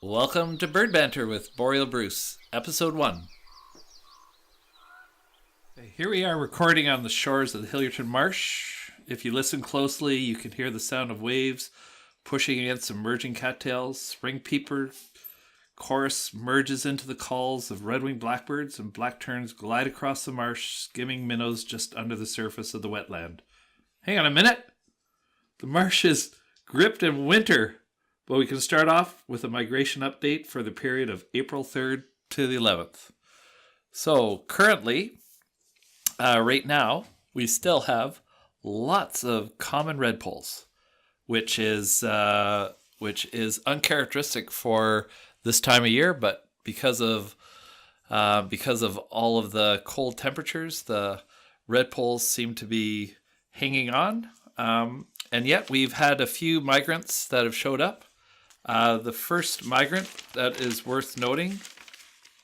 Welcome to Bird Banter with Boreal Bruce, Episode 1. Here we are recording on the shores of the Hilliardton Marsh. If you listen closely, you can hear the sound of waves pushing against emerging cattails. Spring peeper chorus merges into the calls of red-winged blackbirds, and black terns glide across the marsh, skimming minnows just under the surface of the wetland. Hang on a minute! The marsh is gripped in winter! But we can start off with a migration update for the period of April 3rd to the 11th. So currently, right now, we still have lots of common redpolls, which is uncharacteristic for this time of year. But because of all of the cold temperatures, the redpolls seem to be hanging on. And yet we've had a few migrants that have showed up. The first migrant that is worth noting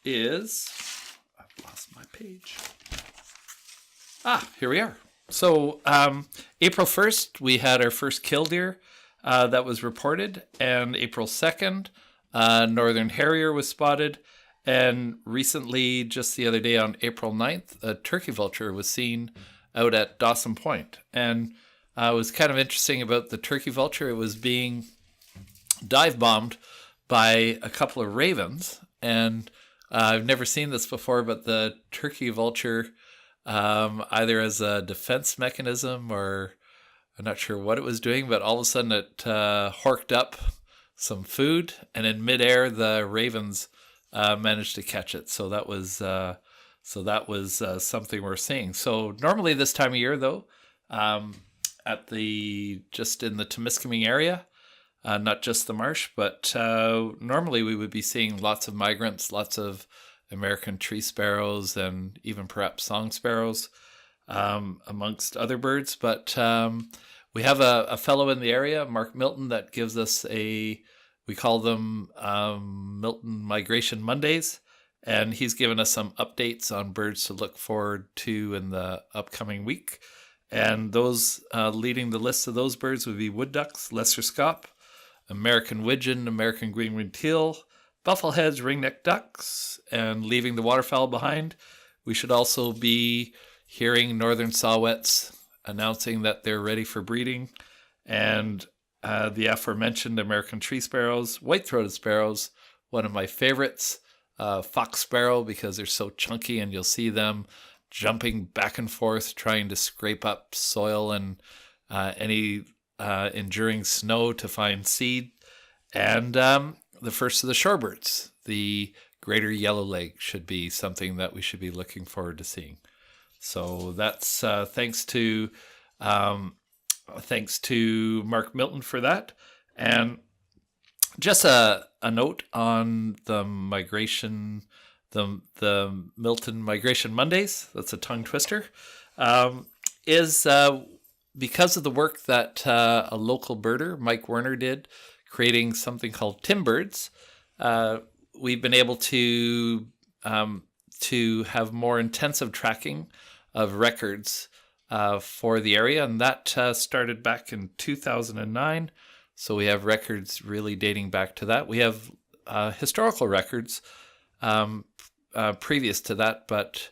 is... I've lost my page. Here we are. So April 1st, we had our first killdeer that was reported. And April 2nd, northern harrier was spotted. And recently, just the other day on April 9th, a turkey vulture was seen out at Dawson Point. And it was kind of interesting about the turkey vulture. It was being dive bombed by a couple of ravens, and I've never seen this before, but the turkey vulture, either as a defense mechanism or I'm not sure what it was doing, but all of a sudden it horked up some food, and in midair the ravens managed to catch it. So that was something we're seeing. So normally this time of year, though, just in the Temiskaming area. Not just the marsh, but normally we would be seeing lots of migrants, lots of American tree sparrows, and even perhaps song sparrows, amongst other birds. But we have a fellow in the area, Mark Milton, that gives us we call them Milton Migration Mondays, and he's given us some updates on birds to look forward to in the upcoming week. And those leading the list of those birds would be wood ducks, lesser scaup, American widgeon, American green-winged teal, buffleheads, ringneck ducks, and leaving the waterfowl behind, we should also be hearing northern saw-whets announcing that they're ready for breeding, and the aforementioned American tree sparrows, white-throated sparrows, one of my favorites, fox sparrow, because they're so chunky, and you'll see them jumping back and forth, trying to scrape up soil and any enduring snow to find seed. And the first of the shorebirds, the greater yellowleg, should be something that we should be looking forward to seeing. So that's thanks to Mark Milton for that. And just a note on the migration, the Milton Migration Mondays, that's a tongue twister, is because of the work that a local birder, Mike Werner, did, creating something called Timbirds, we've been able to have more intensive tracking of records for the area, and that started back in 2009. So we have records really dating back to that. We have historical records previous to that, but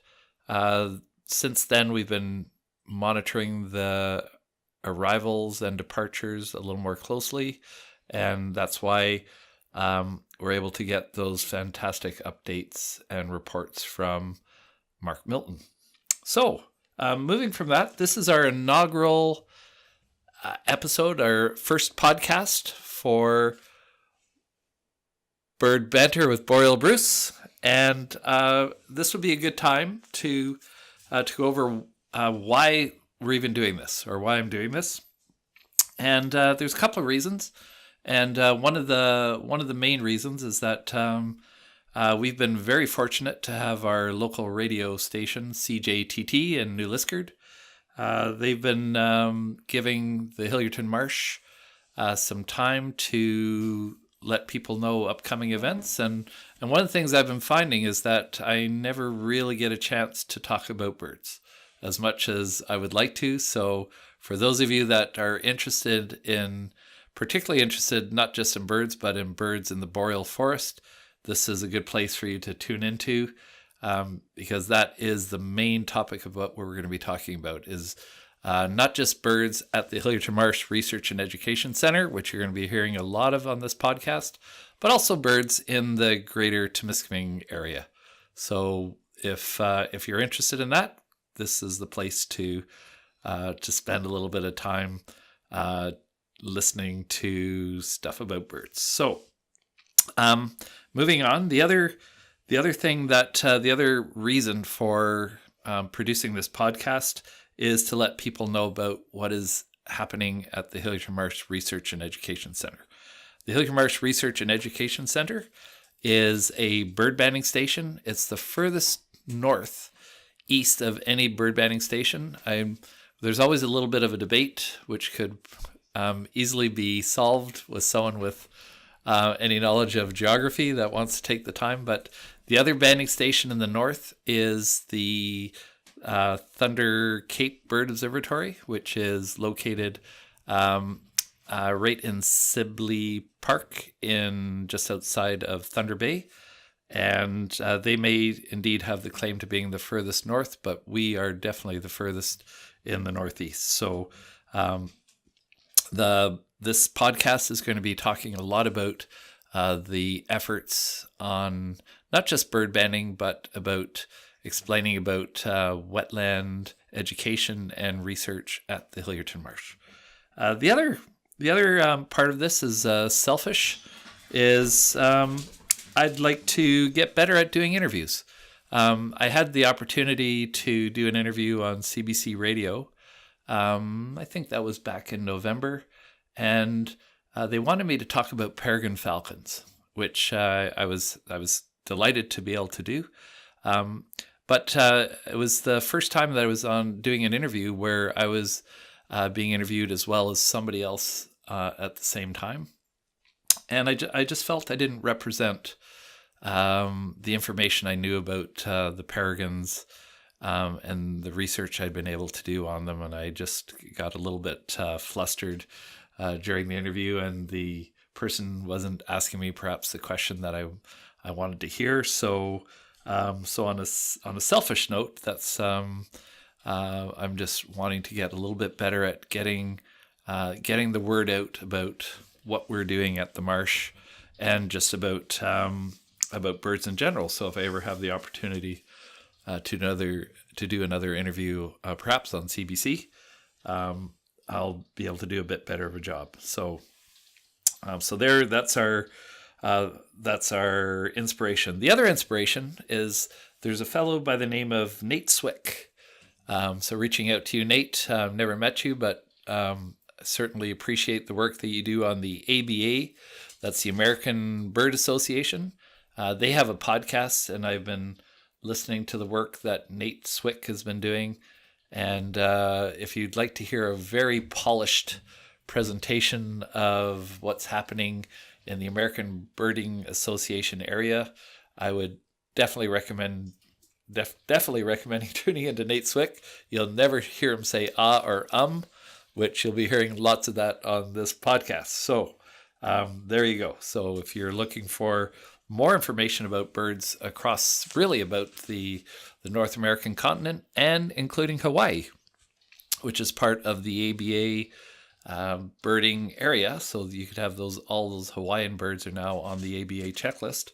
since then we've been monitoring the arrivals and departures a little more closely, and that's why we're able to get those fantastic updates and reports from Mark Milton. So moving from that, this is our inaugural episode, our first podcast for Bird Banter with Boreal Bruce, and this would be a good time to go over why we're even doing this, or why I'm doing this. And there's a couple of reasons. And one of the main reasons is that we've been very fortunate to have our local radio station, CJTT in New Liskeard. They've been giving the Hilliardton Marsh some time to let people know upcoming events. And one of the things I've been finding is that I never really get a chance to talk about birds as much as I would like to. So for those of you that are interested in particularly interested not just in birds, but in birds in the boreal forest, this is a good place for you to tune into, because that is the main topic of what we're going to be talking about, is not just birds at the Hilliardton Marsh Research and Education Center, which you're going to be hearing a lot of on this podcast, but also birds in the greater Temiskaming area. So if you're interested in that, this is the place to spend a little bit of time listening to stuff about birds. So moving on, the other thing that the other reason for producing this podcast is to let people know about what is happening at the Hilliardton Marsh Research and Education Center. The Hilliardton Marsh Research and Education Center is a bird banding station. It's the furthest north east of any bird banding station. There's always a little bit of a debate, which could easily be solved with someone with any knowledge of geography that wants to take the time. But the other banding station in the north is the Thunder Cape Bird Observatory, which is located right in Sibley Park, just outside of Thunder Bay. And they may indeed have the claim to being the furthest north, but we are definitely the furthest in the northeast. So this podcast is going to be talking a lot about the efforts on not just bird banding, but about explaining about wetland education and research at the Hilliardton Marsh. The other part of this is selfish. I'd like to get better at doing interviews. I had the opportunity to do an interview on CBC Radio. I think that was back in November, and they wanted me to talk about peregrine falcons, which I was delighted to be able to do. But it was the first time that I was on doing an interview where I was being interviewed as well as somebody else at the same time. And I just felt I didn't represent the information I knew about the peregrines and the research I'd been able to do on them. And I just got a little bit flustered during the interview, and the person wasn't asking me perhaps the question that I wanted to hear. So on a selfish note, that's I'm just wanting to get a little bit better at getting the word out about what we're doing at the Marsh, and just about birds in general. So if I ever have the opportunity to do another interview, perhaps on CBC, I'll be able to do a bit better of a job. So that's our inspiration. The other inspiration is there's a fellow by the name of Nate Swick. So reaching out to you, Nate. Never met you, but certainly appreciate the work that you do on the ABA. That's the American Bird Association. They have a podcast, and I've been listening to the work that Nate Swick has been doing. And if you'd like to hear a very polished presentation of what's happening in the American Birding Association area, I would definitely recommend recommending tuning into Nate Swick. You'll never hear him say or which you'll be hearing lots of that on this podcast. So there you go. So if you're looking for more information about birds across, really about the North American continent, and including Hawaii, which is part of the ABA birding area, so you could have all those Hawaiian birds are now on the ABA checklist.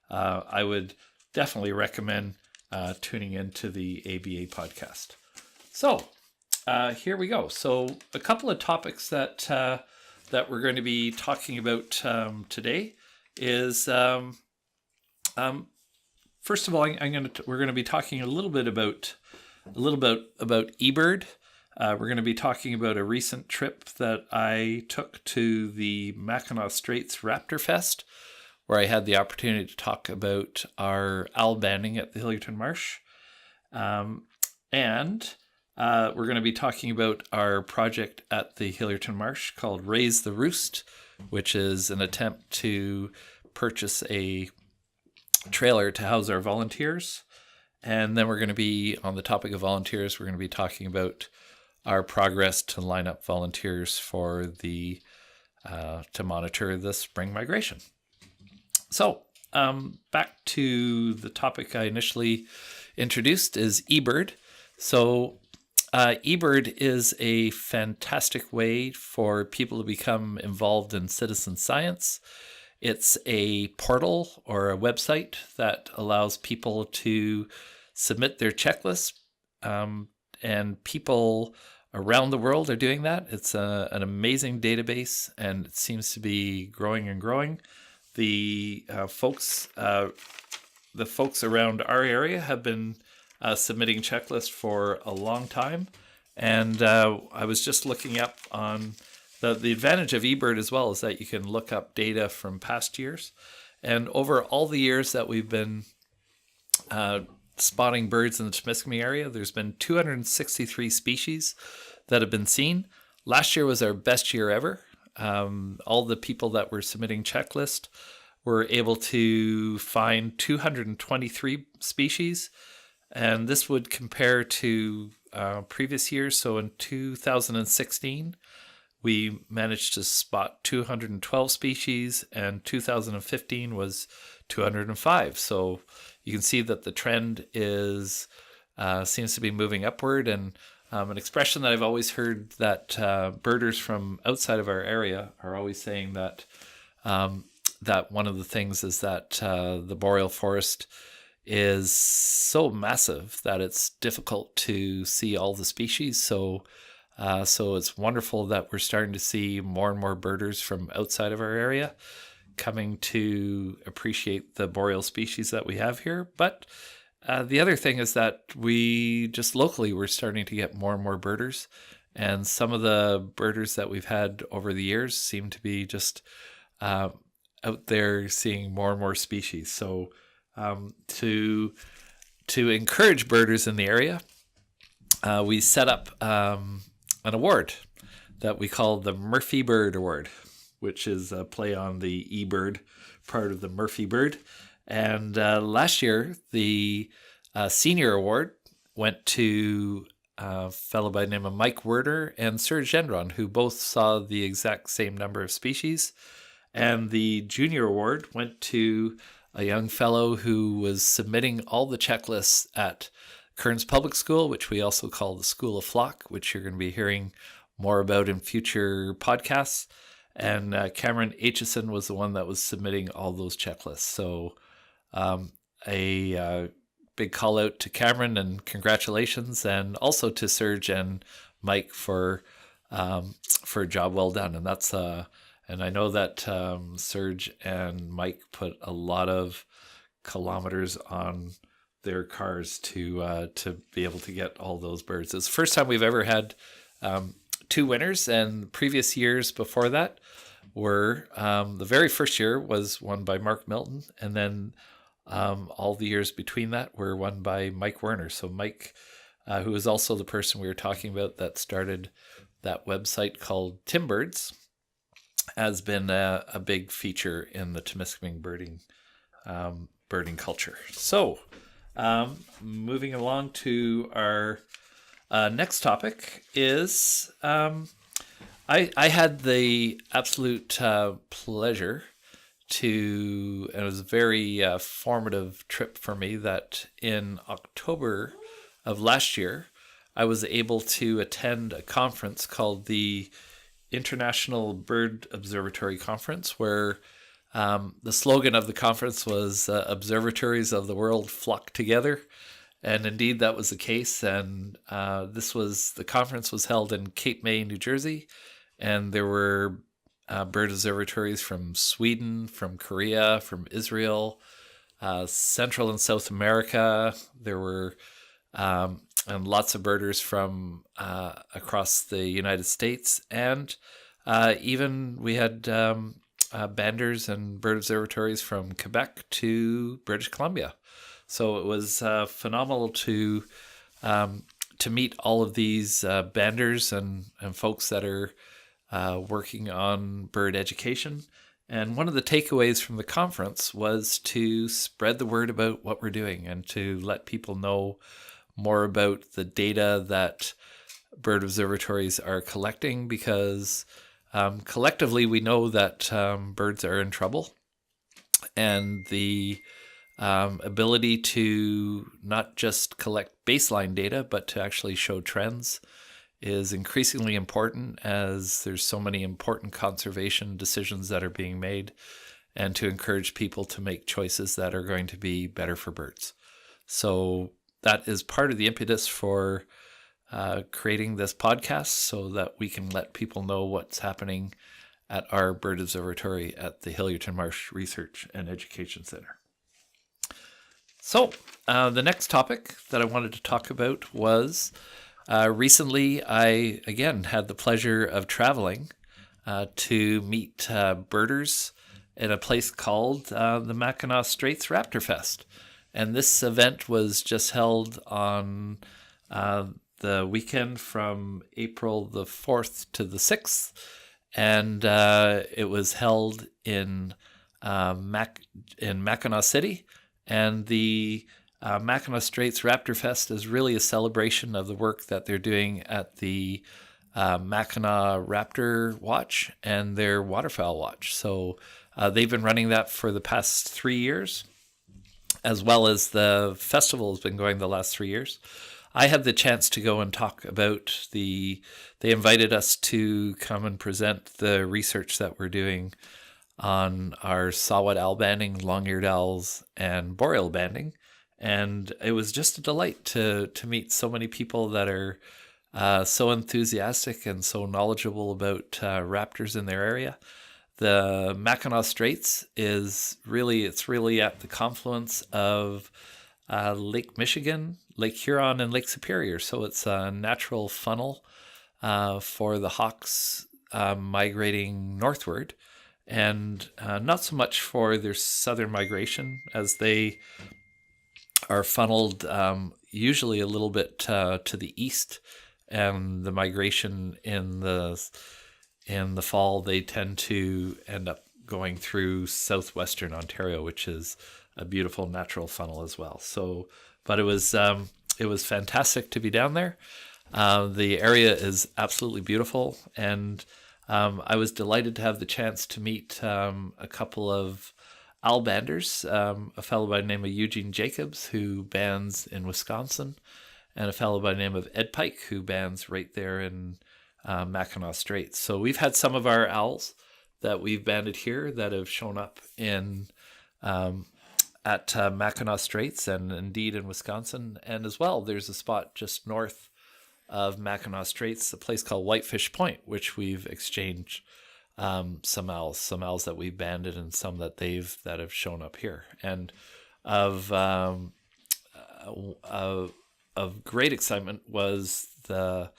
I would definitely recommend tuning into the ABA podcast. So here we go. So a couple of topics that we're going to be talking about today is first of all, we're going to be talking a little bit about eBird. We're going to be talking about a recent trip that I took to the Mackinac Straits Raptor Fest, where I had the opportunity to talk about our owl banding at the Hilliardton Marsh. And we're going to be talking about our project at the Hilliardton Marsh called Raise the Roost, which is an attempt to purchase a trailer to house our volunteers. And then we're going to be, on the topic of volunteers, we're going to be talking about our progress to line up volunteers for the to monitor the spring migration. So back to the topic I initially introduced is eBird. So eBird is a fantastic way for people to become involved in citizen science. It's a portal or a website that allows people to submit their checklists, and people around the world are doing that. It's an amazing database, and it seems to be growing and growing. The folks around our area have been submitting checklists for a long time, and I was just looking up on the advantage of eBird as well is that you can look up data from past years, and over all the years that we've been spotting birds in the Temiskaming area, there's been 263 species that have been seen. Last year was our best year ever. All the people that were submitting checklist were able to find 223 species, and this would compare to previous years. So in 2016, we managed to spot 212 species, and 2015 was 205. So you can see that the trend is seems to be moving upward. And an expression that I've always heard that birders from outside of our area are always saying that that one of the things is that the boreal forest is so massive that it's difficult to see all the species. So it's wonderful that we're starting to see more and more birders from outside of our area coming to appreciate the boreal species that we have here. But the other thing is that we just locally, we're starting to get more and more birders. And some of the birders that we've had over the years seem to be just out there seeing more and more species. So to encourage birders in the area, we set up an award that we call the Murphy Bird Award, which is a play on the eBird part of the Murphy Bird. And last year, the senior award went to a fellow by the name of Mike Werner and Serge Gendron, who both saw the exact same number of species. And the junior award went to a young fellow who was submitting all the checklists at Kearns Public School, which we also call the School of Flock, which you're going to be hearing more about in future podcasts. And Cameron Aitchison was the one that was submitting all those checklists. So a big call out to Cameron and congratulations, and also to Serge and Mike for a job well done. And that's and I know that Serge and Mike put a lot of kilometers on their cars to be able to get all those birds. It's the first time we've ever had two winners, and previous years before that were the very first year was won by Mark Milton, and then all the years between that were won by Mike Werner. So Mike, who is also the person we were talking about that started that website called Timbirds, has been a big feature in the Temiskaming birding culture. So moving along to our next topic is I had the absolute pleasure and it was a very formative trip for me that in October of last year, I was able to attend a conference called the International Bird Observatory Conference, where the slogan of the conference was observatories of the world flock together. And indeed, that was the case. And the conference was held in Cape May, New Jersey. And there were bird observatories from Sweden, from Korea, from Israel, Central and South America. There were and lots of birders from across the United States. And even we had banders and bird observatories from Quebec to British Columbia. So it was phenomenal to meet all of these banders and folks that are working on bird education. And one of the takeaways from the conference was to spread the word about what we're doing and to let people know more about the data that bird observatories are collecting, because Collectively, we know that birds are in trouble, and the ability to not just collect baseline data, but to actually show trends is increasingly important as there's so many important conservation decisions that are being made, and to encourage people to make choices that are going to be better for birds. So that is part of the impetus for creating this podcast, so that we can let people know what's happening at our bird observatory at the Hilliardton Marsh Research and Education Center. So the next topic that I wanted to talk about was recently I, again, had the pleasure of traveling to meet birders in a place called the Mackinac Straits Raptor Fest. And this event was just held on the weekend from April the 4th to the 6th. And it was held in Mackinac City. And the Mackinac Straits Raptor Fest is really a celebration of the work that they're doing at the Mackinac Raptor Watch and their Waterfowl Watch. So they've been running that for the past 3 years, as well as the festival has been going the last 3 years. I had the chance to go and talk about they invited us to come and present the research that we're doing on our saw-whet owl banding, long-eared owls, and boreal banding. And it was just a delight to meet so many people that are so enthusiastic and so knowledgeable about raptors in their area. The Mackinac Straits is really at the confluence of Lake Michigan, Lake Huron, and Lake Superior. So it's a natural funnel for the hawks migrating northward, and not so much for their southern migration, as they are funneled usually a little bit to the east, and the migration in the fall, they tend to end up going through southwestern Ontario, which is a beautiful natural funnel as well. So, but it was fantastic to be down there. The area is absolutely beautiful, and I was delighted to have the chance to meet a couple of owl banders, a fellow by the name of Eugene Jacobs, who bands in Wisconsin, and a fellow by the name of Ed Pike, who bands right there in Mackinac Straits. So we've had some of our owls that we've banded here that have shown up in at Mackinac Straits, and indeed in Wisconsin. And as well, there's a spot just north of Mackinac Straits, a place called Whitefish Point, which we've exchanged some owls that we've banded, and some that have shown up here. And of great excitement was the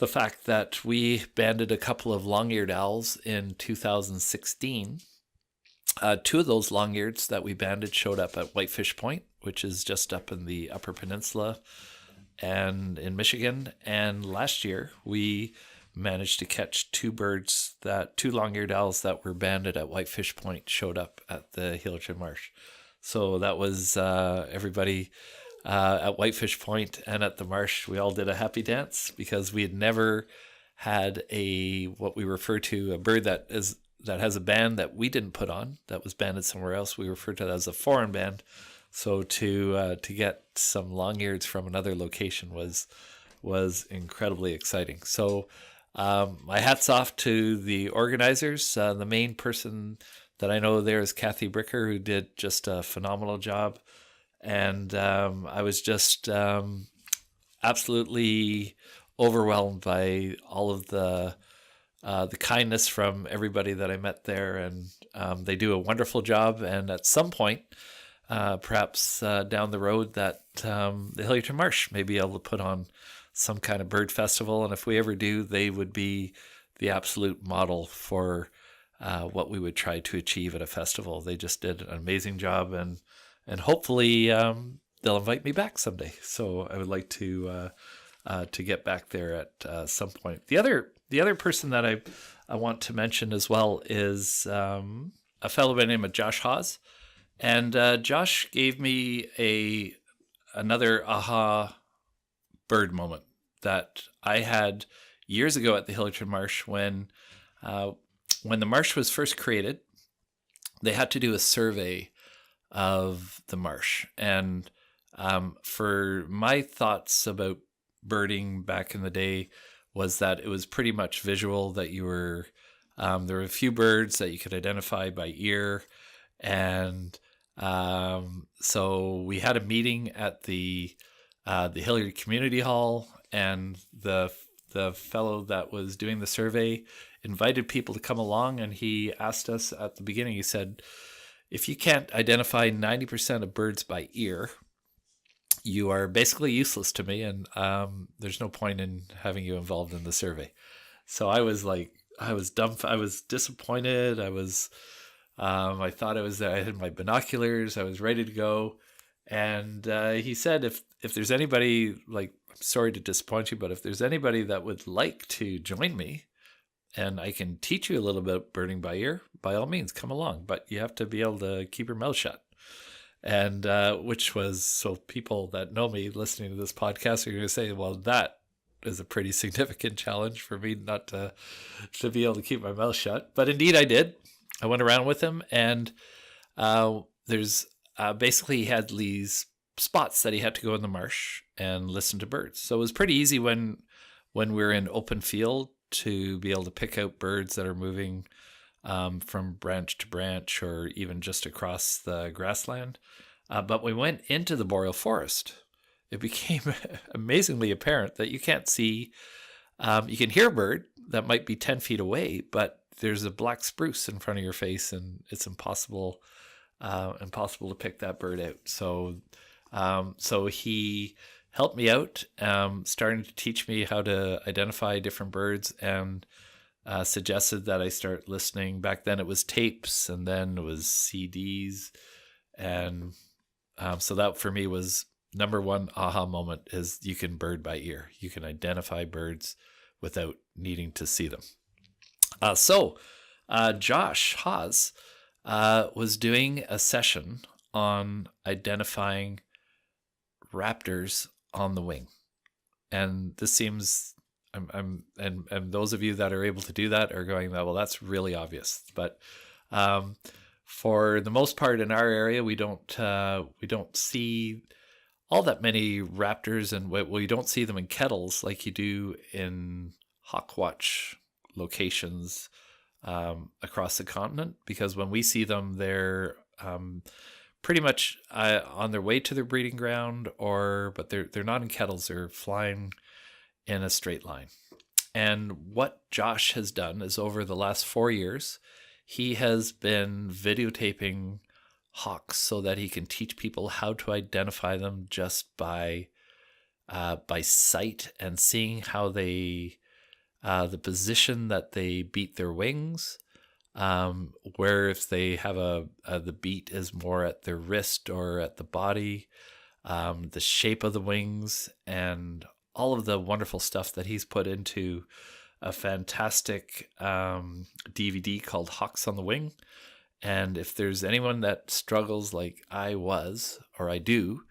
fact that we banded a couple of long-eared owls in 2016. Two of those long-eareds that we banded showed up at Whitefish Point, which is just up in the Upper Peninsula and in Michigan. And last year we managed to catch two long-eared owls that were banded at Whitefish Point showed up at the Hilliardton Marsh. So that was everybody at Whitefish Point and at the Marsh. We all did a happy dance, because we had never had what we refer to a bird that has a band that we didn't put on, that was banded somewhere else. We refer to that as a foreign band. So to get some long-eareds from another location was incredibly exciting. So my hat's off to the organizers. The main person that I know there is Kathy Bricker, who did just a phenomenal job. And I was just absolutely overwhelmed by all of the kindness from everybody that I met there. And they do a wonderful job. And at some point, perhaps down the road, that the Hilliardton Marsh may be able to put on some kind of bird festival. And if we ever do, they would be the absolute model for what we would try to achieve at a festival. They just did an amazing job, and hopefully they'll invite me back someday. So I would like to get back there at some point. The other person that I want to mention as well is a fellow by the name of Josh Hawes. And Josh gave me another aha bird moment that I had years ago at the Hilliardton Marsh, when When the marsh was first created, they had to do a survey of the marsh. And for my thoughts about birding back in the day was that it was pretty much visual, that you were, there were a few birds that you could identify by ear. And so we had a meeting at the Hilliardton Community Hall, and the fellow that was doing the survey invited people to come along, and he asked us at the beginning, he said, if you can't identify 90% of birds by ear, you are basically useless to me, and there's no point in having you involved in the survey. So I was disappointed. I thought I had my binoculars. I was ready to go. And he said, if there's anybody, like, I'm sorry to disappoint you, but if there's anybody that would like to join me and I can teach you a little bit of birding by ear, by all means, come along. But you have to be able to keep your mouth shut. And which was, so people that know me listening to this podcast are going to say, well, that is a pretty significant challenge for me not to be able to keep my mouth shut. But indeed I did. I went around with him, and there's basically he had these spots that he had to go in the marsh and listen to birds. So it was pretty easy when we're in open field to be able to pick out birds that are moving from branch to branch or even just across the grassland. But we went into the boreal forest. It became amazingly apparent that you can't see, you can hear a bird that might be 10 feet away, but there's a black spruce in front of your face, and it's impossible to pick that bird out. So he helped me out, starting to teach me how to identify different birds, and suggested that I start listening. Back then it was tapes, and then it was CDs. And so that for me was number one aha moment, is you can bird by ear. You can identify birds without needing to see them. So Josh Haas was doing a session on identifying raptors on the wing. And this seems, and those of you that are able to do that are going, well, that's really obvious. But for the most part in our area, we don't see all that many raptors, and we don't see them in kettles like you do in hawk watch locations across the continent, because when we see them, they're pretty much on their way to their breeding ground, but they're not in kettles. They're flying in a straight line. And what Josh has done is, over the last 4 years, he has been videotaping hawks so that he can teach people how to identify them just by sight, and seeing how they the position that they beat their wings, where if they have the beat is more at their wrist or at the body, the shape of the wings, and all of the wonderful stuff that he's put into a fantastic DVD called Hawks on the Wing. And if there's anyone that struggles like I do,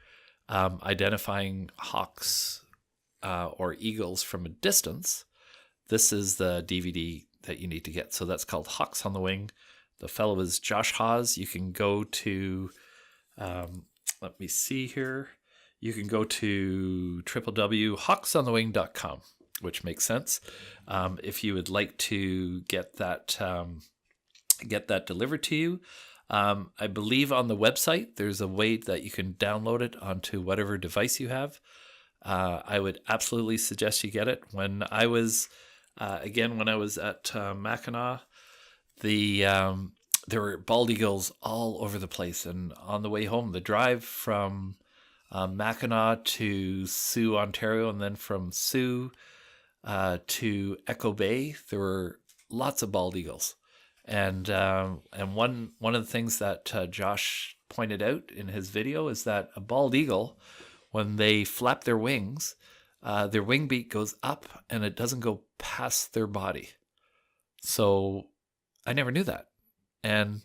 identifying hawks or eagles from a distance, this is the DVD that you need to get. So that's called Hawks on the Wing. The fellow is Josh Haas. You can go to, let me see here. You can go to www.hawksonthewing.com, which makes sense. If you would like to get that delivered to you. I believe on the website, there's a way that you can download it onto whatever device you have. I would absolutely suggest you get it. When I was at Mackinac, there were bald eagles all over the place. And on the way home, the drive from Mackinac to Sioux, Ontario, and then from Sioux to Echo Bay, there were lots of bald eagles. And one of the things that Josh pointed out in his video is that a bald eagle, when they flap their wings, their wing beat goes up and it doesn't go past their body. So I never knew that. And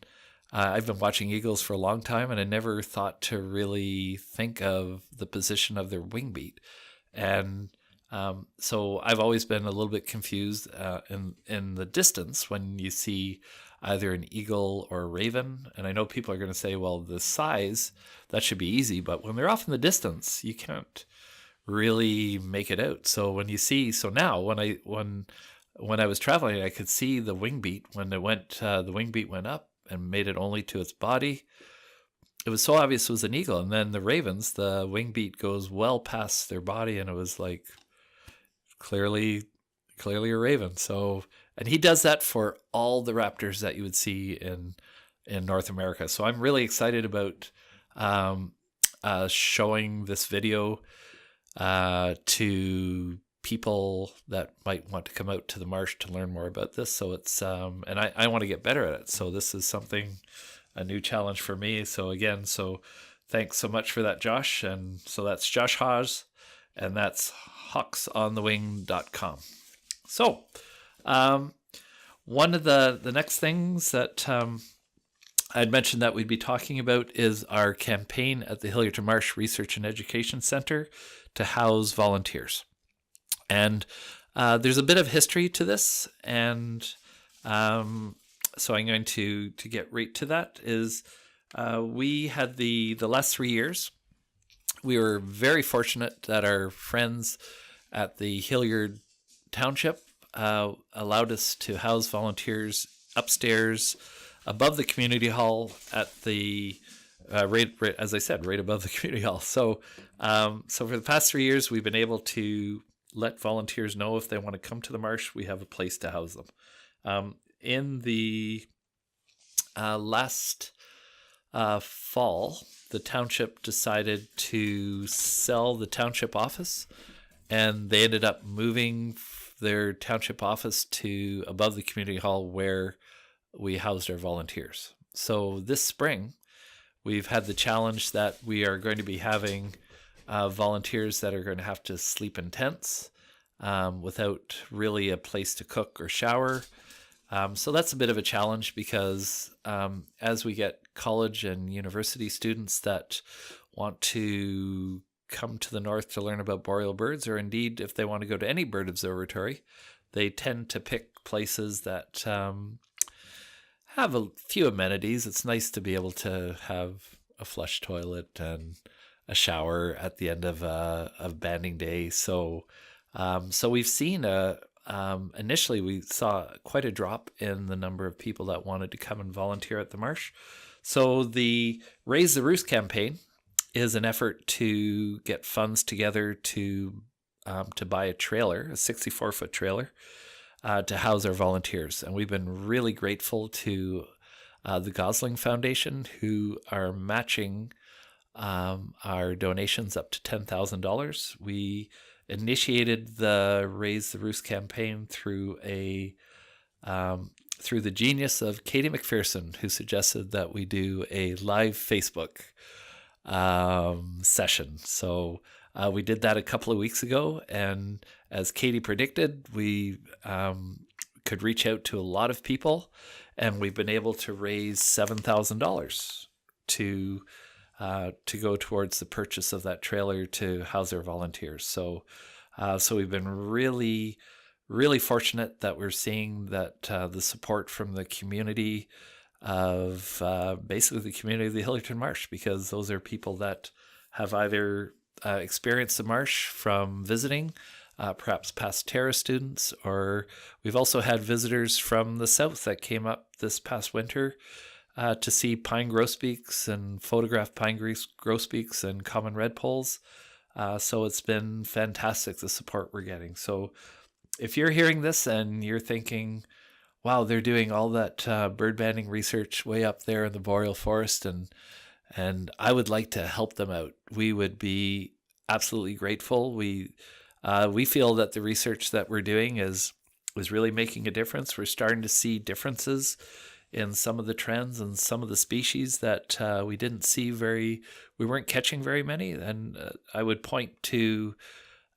I've been watching eagles for a long time, and I never thought to really think of the position of their wing beat. And So I've always been a little bit confused in the distance when you see either an eagle or a raven. And I know people are going to say, well, the size, that should be easy. But when they're off in the distance, you can't really make it out. So when you see, so now when I was traveling, I could see the wing beat when it went, the wing beat went up and made it only to its body. It was so obvious it was an eagle. And then the ravens, the wing beat goes well past their body, and it was like clearly a raven. So, and he does that for all the raptors that you would see in North America. So I'm really excited about showing this video to people that might want to come out to the marsh to learn more about this. So it's and I want to get better at it. So this is a new challenge for me. So again, so thanks so much for that, Josh. And so that's Josh Hawes, and that's hawksonthewing.com. So one of the next things that I'd mentioned that we'd be talking about is our campaign at the Hilliardton Marsh Research and Education Center to house volunteers. And there's a bit of history to this, and so I'm going to get right to that. Is we had the last 3 years, we were very fortunate that our friends at the Hilliard Township allowed us to house volunteers upstairs above the community hall at the right, as I said, right above the community hall. So so for the past 3 years, we've been able to let volunteers know if they want to come to the marsh, we have a place to house them. In the last fall, the township decided to sell the township office, and they ended up moving their township office to above the community hall where we housed our volunteers. So this spring, we've had the challenge that we are going to be having volunteers that are going to have to sleep in tents without really a place to cook or shower. So that's a bit of a challenge because as we get college and university students that want to come to the north to learn about boreal birds, or indeed if they want to go to any bird observatory, they tend to pick places that have a few amenities. It's nice to be able to have a flush toilet and a shower at the end of banding day. So so we've seen initially we saw quite a drop in the number of people that wanted to come and volunteer at the marsh. So the Raise the Roost campaign is an effort to get funds together to buy a trailer, a 64-foot trailer, to house our volunteers. And we've been really grateful to the Gosling Foundation, who are matching our donations up to $10,000. We initiated the Raise the Roost campaign through through the genius of Katie McPherson, who suggested that we do a live Facebook session. So we did that a couple of weeks ago, and as Katie predicted, we could reach out to a lot of people, and we've been able to raise $7,000 to go towards the purchase of that trailer to house our volunteers. So so we've been really fortunate that we're seeing that the support from the community of basically the community of the Hilliardton Marsh, because those are people that have either experienced the marsh from visiting, perhaps past Terra students, or we've also had visitors from the south that came up this past winter to see pine grosbeaks and photograph pine grosbeaks and common redpolls. So it's been fantastic, the support we're getting. So if you're hearing this and you're thinking, wow, they're doing all that bird banding research way up there in the boreal forest, and I would like to help them out, we would be absolutely grateful. We feel that the research that we're doing is really making a difference. We're starting to see differences in some of the trends and some of the species that we weren't catching very many. And I would point to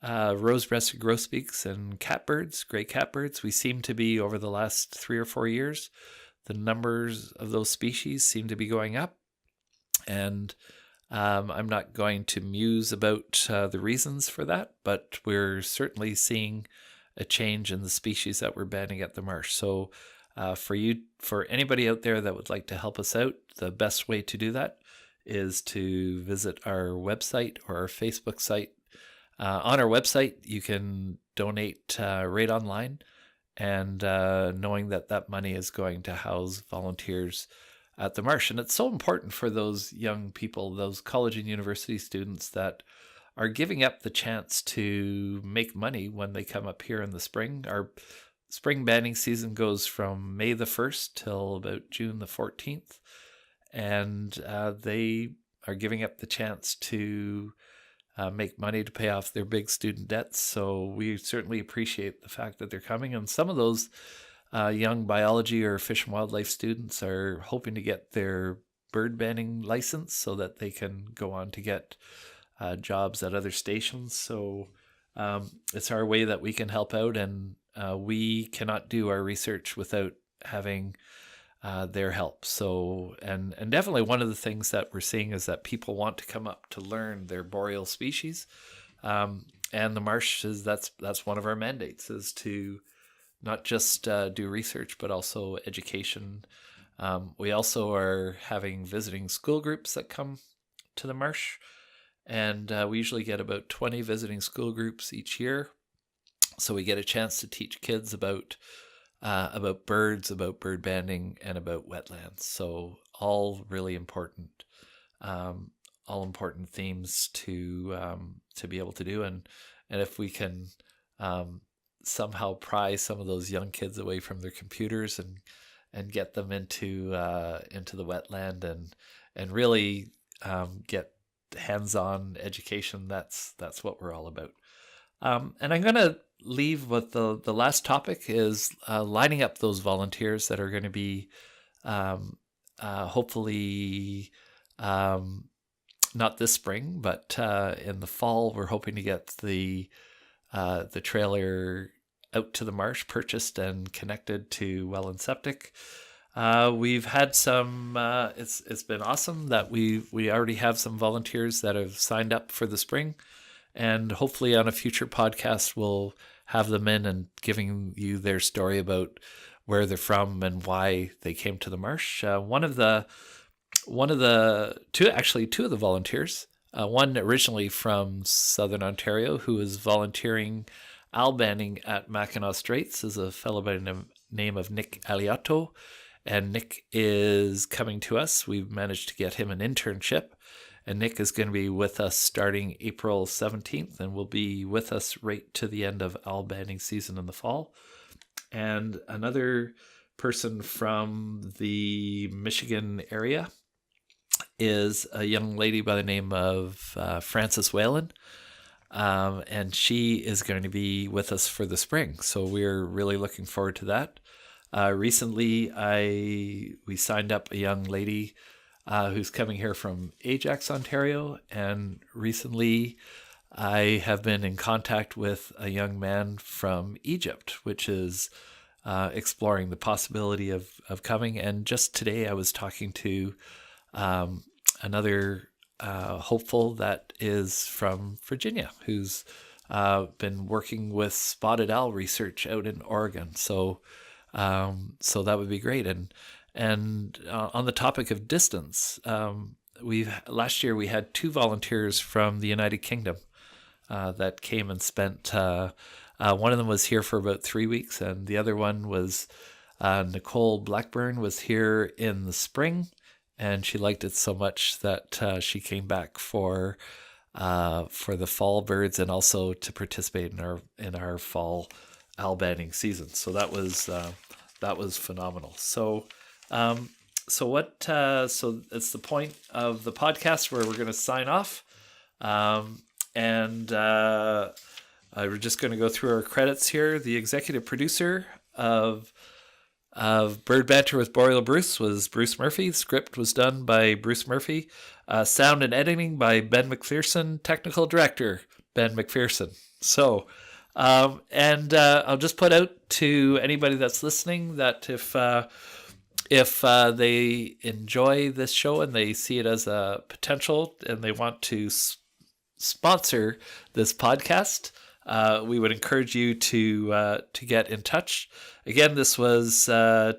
rose-breasted grosbeaks and catbirds, gray catbirds. We seem to be, over the last 3 or 4 years, the numbers of those species seem to be going up. And I'm not going to muse about the reasons for that, but we're certainly seeing a change in the species that we're banning at the marsh. So for anybody out there that would like to help us out, the best way to do that is to visit our website or our Facebook site. On our website, you can donate right online, and knowing that money is going to house volunteers at the Marsh. And it's so important for those young people, those college and university students that are giving up the chance to make money when they come up here in the spring. Our spring banding season goes from May the 1st till about June the 14th. And they are giving up the chance to make money to pay off their big student debts. So we certainly appreciate the fact that they're coming. And some of those young biology or fish and wildlife students are hoping to get their bird banding license so that they can go on to get jobs at other stations. So it's our way that we can help out, and we cannot do our research without having their help. So, and definitely one of the things that we're seeing is that people want to come up to learn their boreal species. And the Marsh is, that's one of our mandates, is to not just do research, but also education. We also are having visiting school groups that come to the Marsh, and we usually get about 20 visiting school groups each year. So we get a chance to teach kids about birds, about bird banding, and about wetlands. So all really important, all important themes to be able to do. And if we can somehow pry some of those young kids away from their computers and get them into the wetland and really get hands-on education, that's what we're all about. And I'm going to leave with the last topic is lining up those volunteers that are going to be hopefully not this spring, but in the fall. We're hoping to get the trailer out to the Marsh, purchased and connected to well and septic. We've had some. It's been awesome that we already have some volunteers that have signed up for the spring. And hopefully on a future podcast, we'll have them in and giving you their story about where they're from and why they came to the Marsh. Two of the volunteers, one originally from Southern Ontario, who is volunteering owl banding at Mackinac Straits, is a fellow by the name of Nick Aliotto. And Nick is coming to us. We've managed to get him an internship. And Nick is going to be with us starting April 17th and will be with us right to the end of owl banding season in the fall. And another person from the Michigan area is a young lady by the name of Frances Whalen. And she is going to be with us for the spring. So we're really looking forward to that. Recently, we signed up a young lady who's coming here from Ajax, Ontario. And recently I have been in contact with a young man from Egypt, which is exploring the possibility of coming. And just today I was talking to another hopeful that is from Virginia, who's been working with spotted owl research out in Oregon. So that would be great. And on the topic of distance, last year we had 2 volunteers from the United Kingdom that came and spent. One of them was here for about 3 weeks, and the other one was Nicole Blackburn was here in the spring, and she liked it so much that she came back for the fall birds and also to participate in our fall owl banding season. So that was phenomenal. So it's the point of the podcast where we're going to sign off. We're just going to go through our credits here. The executive producer of Bird Banter with Boreal Bruce was Bruce Murphy. The script was done by Bruce Murphy. Sound and editing by Ben McPherson. Technical director, Ben McPherson. So, I'll just put out to anybody that's listening that if If they enjoy this show and they see it as a potential and they want to sponsor this podcast, we would encourage you to get in touch. Again, this was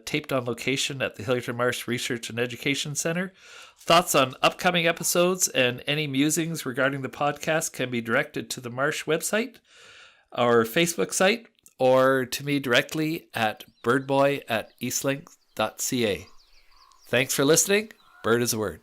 taped on location at the Hilliardton Marsh Research and Education Center. Thoughts on upcoming episodes and any musings regarding the podcast can be directed to the Marsh website, our Facebook site, or to me directly at birdboy@eastlink.ca. Thanks for listening. Bird is a word.